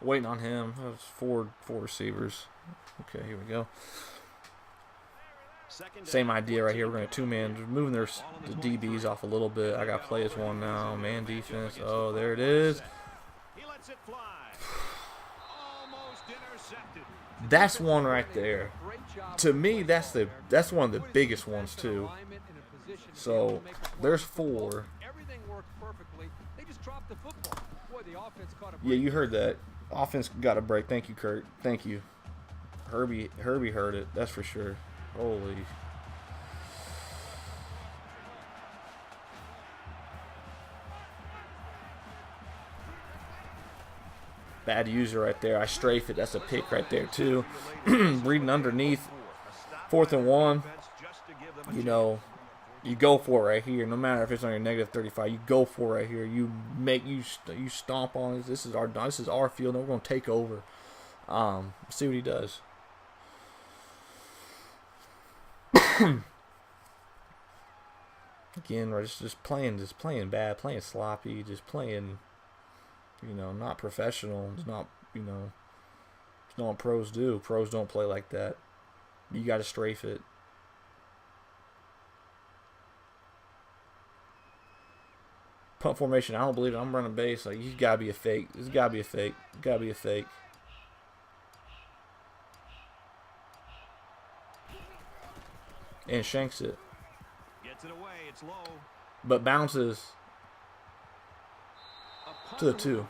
[SPEAKER 1] Waiting on him. That was four receivers. Okay, here we go. Same idea right here. We're going to two-man, moving the DBs off a little bit. I got to play this one now. Man defense. Oh, there it is. That's one right there. To me, that's one of the biggest ones too. So there's 4. Yeah, you heard that. Offense got a break. Thank you, Kurt. Thank you. Herbie heard it. That's for sure. Holy. Bad user right there. I strafe it. That's a pick right there too. Reading underneath. 4th and 1. You know, you go for it right here. No matter if it's on your negative 35, you go for it right here. You stomp on it. This is our field. And we're gonna take over. See what he does. Again, we're just playing bad, playing sloppy, just playing, you know, not professional. It's not, you know, it's not what pros do. Pros don't play like that. You got to strafe it. Punt formation, I don't believe it. I'm running base. Like, you gotta be a fake. This gotta be a fake. Gotta be a fake. And shanks it. Gets it away. It's low. But bounces to the 2.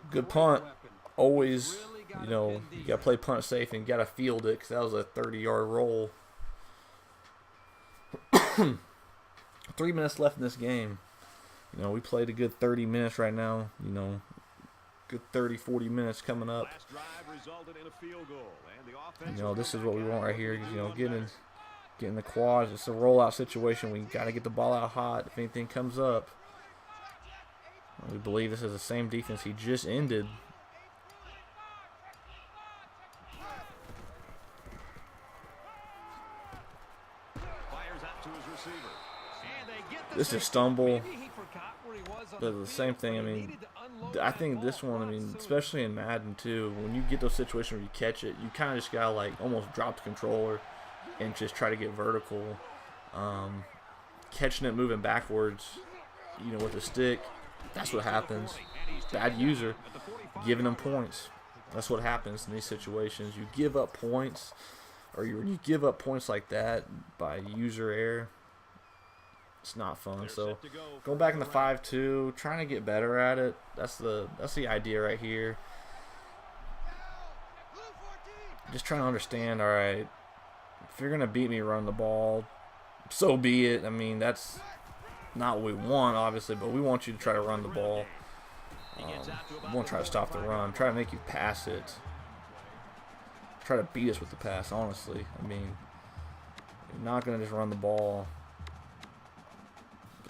[SPEAKER 1] Good punt. Always, you know, you gotta play punt safe and you gotta field it, because that was a 30-yard roll. 3 minutes left in this game. You know, we played a good 30 minutes right now. You know, good 30, 40 minutes coming up. You know, this is what we want right here. You know, getting the quads. It's a rollout situation. We got to get the ball out hot if anything comes up. We believe this is the same defense he just ended. This is stumble. But the same thing. I mean, I think this one, I mean, especially in Madden too, when you get those situations where you catch it, you kind of just gotta like almost drop the controller and just try to get vertical. Catching it moving backwards, you know, with a stick, that's what happens. Bad user, giving them points. That's what happens in these situations. You give up points, or you give up points like that by user error. It's not fun. So going back in the 5-2, trying to get better at it. That's the idea right here. Just trying to understand. All right, if you're gonna beat me running the ball, so be it. I mean, that's not what we want, obviously, but we want you to try to run the ball. We want to try to stop the run. Try to make you pass it. Try to beat us with the pass. Honestly, I mean, you're not gonna just run the ball.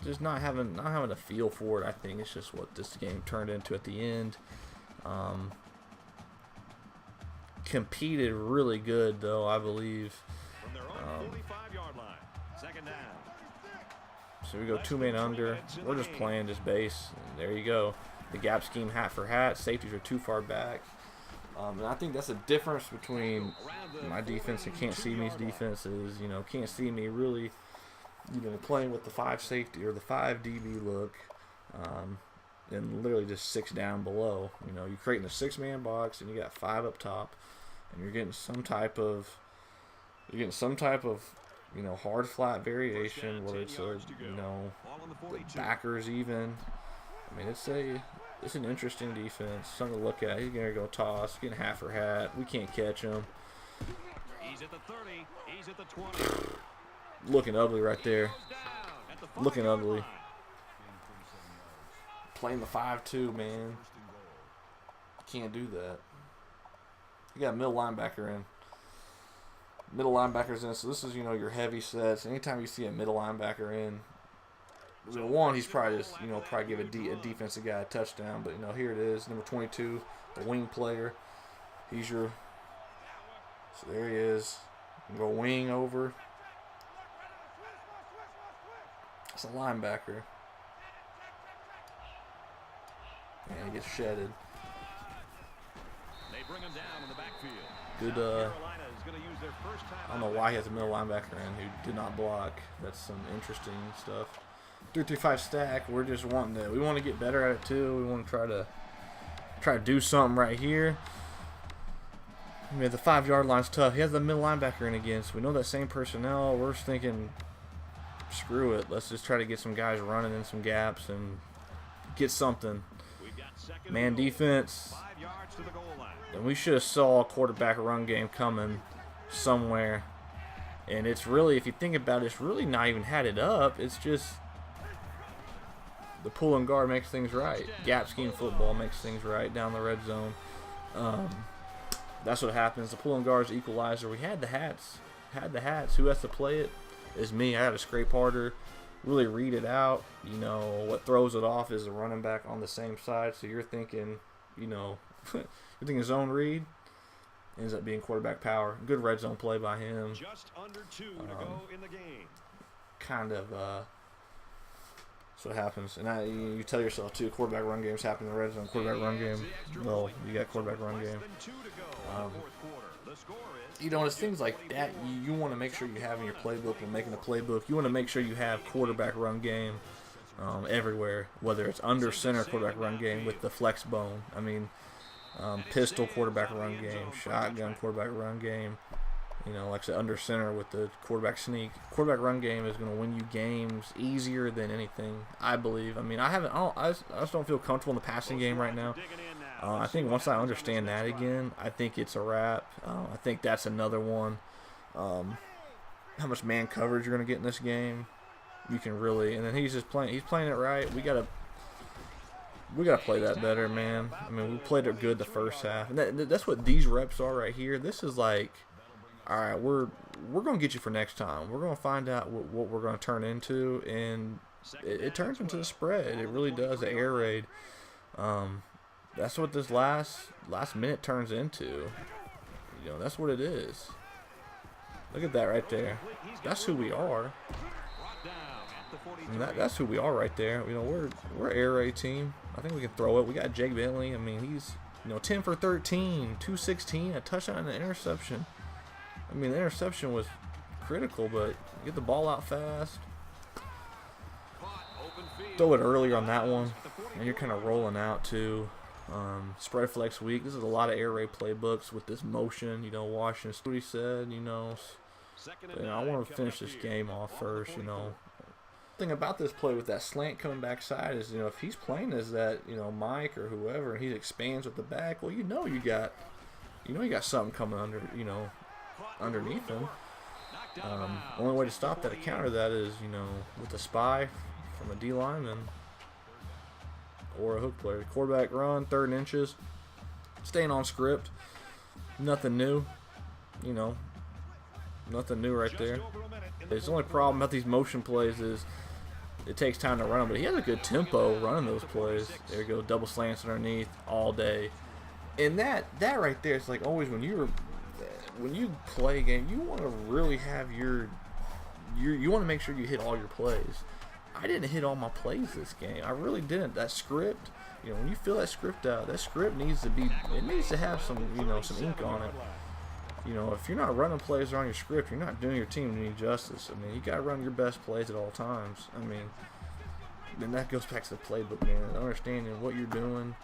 [SPEAKER 1] Just not having a feel for it. I think it's just what this game turned into at the end. Competed really good though, I believe. So we go 2-man under. We're just playing just base. There you go. The gap scheme, hat for hat. Safeties are too far back. And I think that's the difference between my defense and Cantseeme's defense. Is, you know, Cantseeme really, you know, playing with the 5 safety or the 5 DB look, and literally just 6 down below. You know, you're creating a 6-man box and you got 5 up top, and you're getting some type of, you know, hard flat variation, whether it's a, you know, the backers even. I mean, it's an interesting defense, something to look at. He's gonna go toss, getting hat for hat. We can't catch him. He's at the 30. He's at the 20. Looking ugly right there. Looking ugly. Playing the 5-2, man. Can't do that. You got a middle linebacker in. Middle linebackers in. So this is, you know, your heavy sets. Anytime you see a middle linebacker in, the one, he's probably just, you know, probably give a defensive guy a touchdown. But, you know, here it is. Number 22, the wing player. He's your. So there he is. Go wing over. It's a linebacker. And he gets shedded. They bring him down in the backfield. I don't know why he has a middle linebacker in who did not block. That's some interesting stuff. 3-3-5 stack. We're just wanting to. We want to get better at it too. We want to try to do something right here. I mean, the 5-yard line's tough. He has the middle linebacker in again, so we know that same personnel. We're just thinking, screw it. Let's just try to get some guys running in some gaps and get something. Man defense. And we should have saw a quarterback run game coming somewhere. And it's really, if you think about it, it's really not even had it up. It's just the pull and guard makes things right. Gap scheme football makes things right down the red zone. That's what happens. The pull and guard's equalizer. We had the hats. Who has to play it is me. I had to scrape harder, really read it out. You know, what throws it off is the running back on the same side. So you're thinking, you know, you're thinking zone read. Ends up being quarterback power. Good red zone play by him.
[SPEAKER 2] Just under 2 to go in the game.
[SPEAKER 1] Kind of that's what happens. And you tell yourself too, quarterback run games happen in the red zone. Quarterback run game. Well, you got quarterback run game. You know, it's things like that you want to make sure you have in your playbook when making a playbook. You want to make sure you have quarterback run game everywhere, whether it's under center quarterback run game with the flex bone. I mean, pistol quarterback run game, shotgun quarterback run game. You know, like I said, under center with the quarterback sneak. Quarterback run game is going to win you games easier than anything, I believe. I mean, I just don't feel comfortable in the passing game right now. I think once I understand that again, I think it's a wrap. I think that's another one. How much man coverage you're going to get in this game, you can really. And then he's playing it right. We gotta play that better, man. I mean, we played it good the first half, and that's what these reps are right here. This is like, all right, we're gonna get you for next time. We're gonna find out what we're gonna turn into, and it turns into the spread. It really does. The air raid. That's what this last minute turns into. You know, that's what it is. Look at that right there. That's who we are. And that's who we are right there. You know, we're air raid team. I think we can throw it. We got Jake Bentley. I mean, he's 10 for 13, 216, a touchdown and an interception. I mean, the interception was critical, but get the ball out fast. Throw it earlier on that one, and you're kind of rolling out too. Spread flex week. This is a lot of air raid playbooks with this motion. You know, Washington. What he said. You know, but, I want to finish this game off first. You know, thing about this play with that slant coming backside is, if he's playing as that, Mike or whoever, and he expands with the back. Well, you got something coming underneath him. Only way to stop that, to counter that, is with a spy from a D lineman or a hook player. Quarterback run, 3rd and inches, staying on script. Nothing new, nothing new right there. The only problem about these motion plays is it takes time to run them, but he has a good tempo running those plays. There you go, double slants underneath all day. And that right there is like always when you play a game, you want to really have you want to make sure you hit all your plays. I didn't hit all my plays this game. I really didn't. That script, when you fill that script out, that script needs to have some some ink on it. If you're not running plays on your script, you're not doing your team any justice. I mean, you got to run your best plays at all times. I mean, then that goes back to the playbook, man. Understanding what you're doing.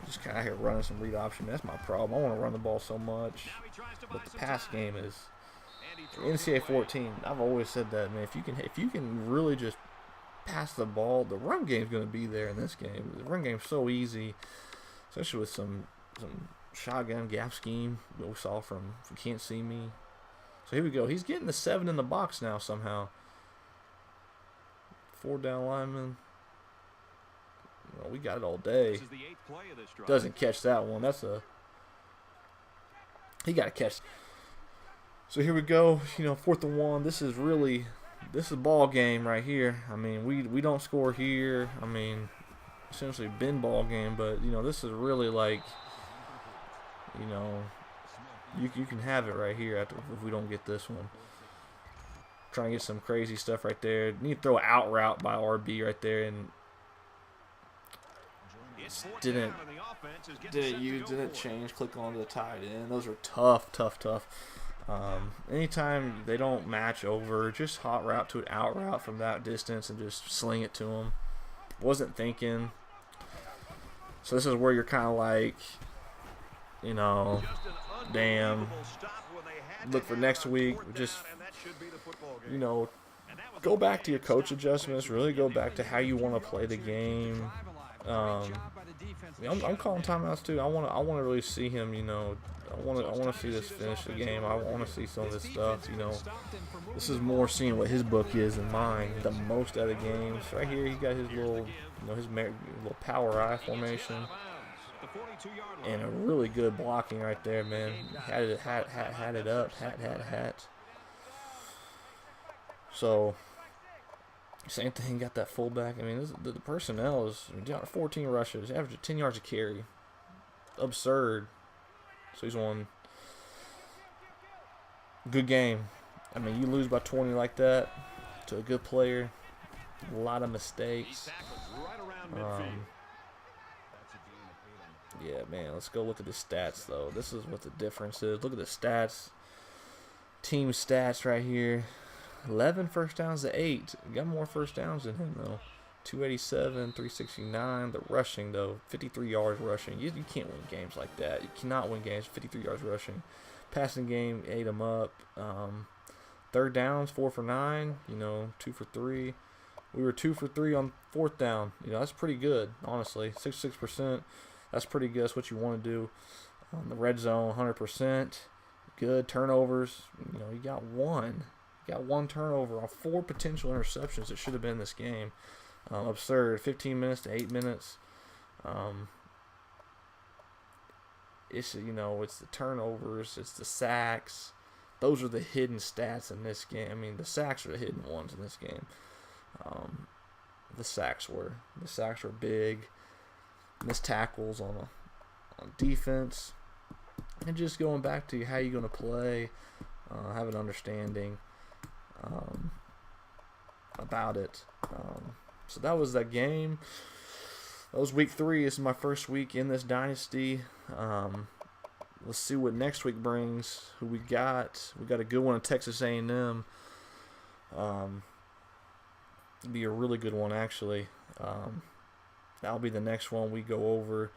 [SPEAKER 1] Just kind of here running some read option. That's my problem. I want to run the ball so much, but the pass game is NCAA 14. I've always said that, man. If you can really just pass the ball, the run game's going to be there in this game. The run game's so easy, especially with some shotgun gap scheme that we saw from Cantseeme. So here we go. He's getting the 7 in the box now somehow. 4 down lineman. Well, we got it all day. Doesn't catch that one. He got to catch. So here we go. 4th and 1. This is a ball game right here. I mean, we don't score here. I mean, essentially been ball game, but this is really like, you can have it right here if we don't get this one. Trying to get some crazy stuff right there. Need to throw an out route by RB right there, and didn't change. Click on to the tight end. Those are tough. Anytime they don't match over, just hot route to an out route from that distance and just sling it to them. Wasn't thinking. So this is where you're kind of like, you know, damn. Look for next week. Just, you know, go back to your coach adjustments. Really go back to how you want to play the game. I'm calling timeouts too. I want to really see him. You know, I want to see this finish the game. I want to see some of this stuff. You know, this is more seeing what his book is than mine. The most out of games. Right here, he got his little, you know, his little power eye formation, and a really good blocking right there, man. Had it up. So. Same thing, got that fullback. I mean, the personnel is 14 rushes, average 10 yards a carry. Absurd. So he's won. Good game. I mean, you lose by 20 like that to a good player. A lot of mistakes. Yeah, man, let's go look at the stats, though. This is what the difference is. Look at the stats. Team stats right here. 11 first downs to 8. Got more first downs than him, though. 287, 369. The rushing, though, 53 yards rushing. You can't win games like that. You cannot win games 53 yards rushing. Passing game, ate them up. Third downs, 4 for 9. You know, 2 for 3. We were 2 for 3 on fourth down. You know, that's pretty good, honestly. 66%. That's pretty good. That's what you want to do. The red zone, 100%. Good. Turnovers, you know, you got one. Got one turnover on 4 potential interceptions that should have been in this game. Absurd. 15 minutes to 8 minutes. It's, you know, it's the turnovers. It's the sacks. Those are the hidden stats in this game. I mean, the sacks are the hidden ones in this game. The sacks were big. Missed tackles on defense. And just going back to how you're going to play. Have an understanding about it. So that was that game. That was week 3. This is my first week in this dynasty. Let's see what next week brings. Who we got? We got a good one at Texas A&M. Be a really good one, actually. That'll be the next one we go over.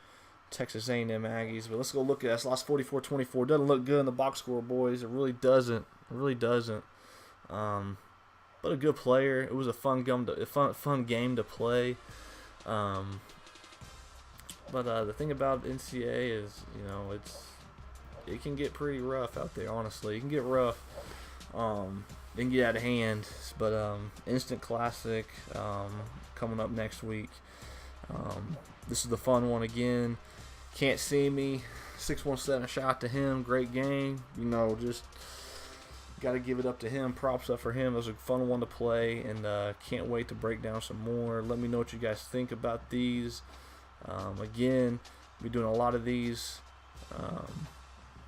[SPEAKER 1] Texas A&M Aggies. But let's go look at this. Lost 44-24. Doesn't look good in the box score, boys. It really doesn't. But a good player. It was a fun game to play. But the thing about NCAA is, you know, it can get pretty rough out there. Honestly, it can get rough. It can get out of hand. But instant classic coming up next week. This is the fun one again. Cantseeme617, shout out to him. Great game. You know, just got to give it up to him. Props up for him. It was a fun one to play, and can't wait to break down some more. Let me know what you guys think about these. Again, we'll be doing a lot of these, or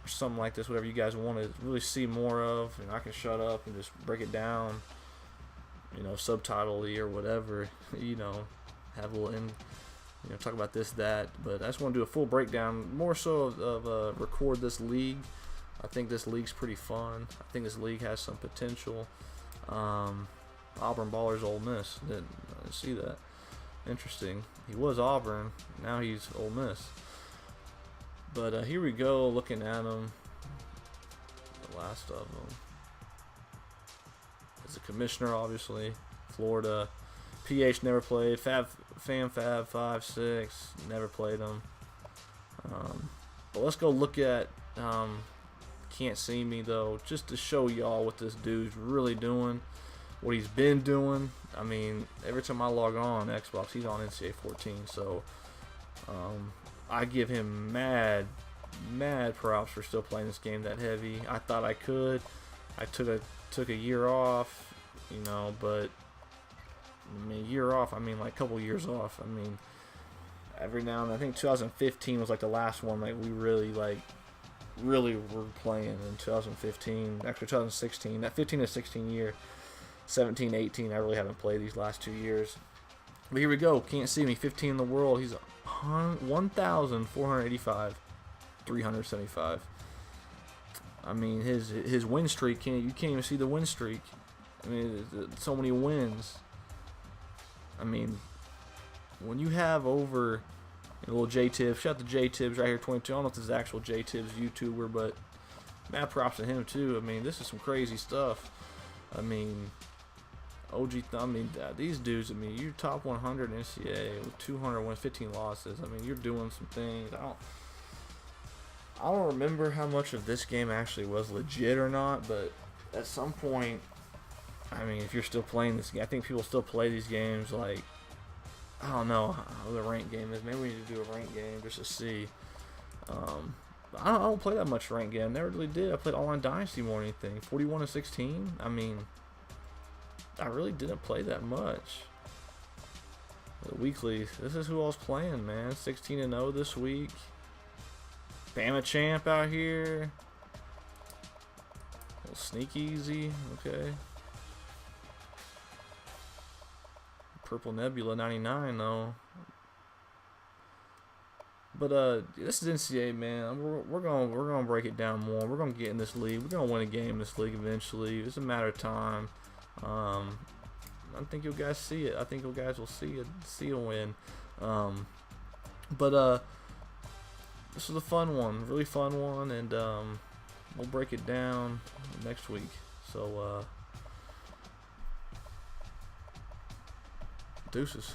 [SPEAKER 1] something like this, whatever you guys want to really see more of. And I can shut up and just break it down, you know, subtitle-y or whatever, you know, have a little you know, talk about this, that, but I just want to do a full breakdown, more so of record this league. I think this league's pretty fun. I think this league has some potential. Auburn Ballers Ole Miss. Didn't see that. Interesting. He was Auburn. Now he's Ole Miss. But here we go, looking at them. The last of them. It's a commissioner, obviously. Florida. PH never played. Fab 5-6 never played them. But let's go look at Can't See Me, though, just to show y'all what this dude's really doing, what he's been doing. I mean, every time I log on Xbox, he's on NCAA 14, so I give him mad props for still playing this game that heavy. I thought I could. I took a year off, you know, but I mean, year off, I mean, like a couple years off. I mean, every now and then, I think 2015 was like the last one, like we really were playing in 2015. Actually, 2016, that 15 to 16 year, 17, 18, I really haven't played these last 2 years. But here we go. Can't See Me, 15 in the world. He's 1,485, 375. I mean, his win streak, you can't even see the win streak. I mean, so many wins. I mean, when you have over a little J-Tibbs, shout out to J-Tibbs right here, 22. I don't know if this is actual J-Tibbs YouTuber, but mad props to him too. I mean, this is some crazy stuff. I mean, these dudes. I mean, you're top 100 in NCAA with 200 wins, 15 losses. I mean, you're doing some things. I don't remember how much of this game actually was legit or not, but at some point, I mean, if you're still playing this game, I think people still play these games. Like, I don't know how the rank game is. Maybe we need to do a rank game just to see. I don't play that much rank game. Never really did. I played online Dynasty more than anything. 41-16. I mean, I really didn't play that much. The weekly. This is who I was playing, man. 16-0 this week. Bama champ out here. A little sneak easy. Okay. Purple Nebula 99 though. But this is NCAA, man. We're gonna break it down more. We're gonna get in this league. We're gonna win a game in this league eventually. It's a matter of time. I think you guys see it. I think you guys will see a win. This was a fun one, really fun one, and we'll break it down next week. So deuces.